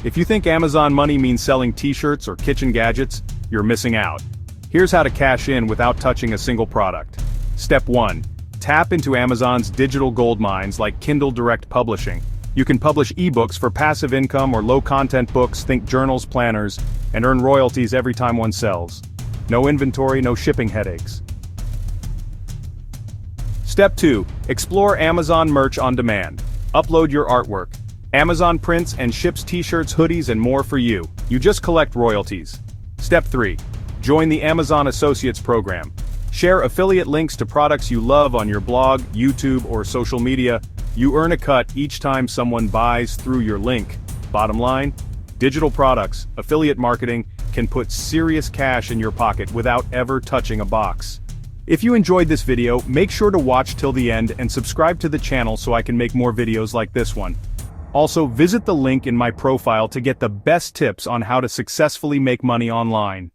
If you think Amazon money means selling t-shirts or kitchen gadgets, you're missing out. Here's how to cash in without touching a single product. Step 1. Tap into Amazon's digital gold mines like Kindle Direct Publishing. You can publish ebooks for passive income or low-content books, think journals, planners, and earn royalties every time one sells. No inventory, no shipping headaches. Step 2. Explore Amazon merch on demand. Upload your artwork. Amazon prints and ships t-shirts, hoodies, and more for you. You just collect royalties. Step 3. Join the Amazon Associates program. Share affiliate links to products you love on your blog, YouTube, or social media. You earn a cut each time someone buys through your link. Bottom line, digital products, affiliate marketing, can put serious cash in your pocket without ever touching a box. If you enjoyed this video, make sure to watch till the end and subscribe to the channel so I can make more videos like this one. Also, visit the link in my profile to get the best tips on how to successfully make money online.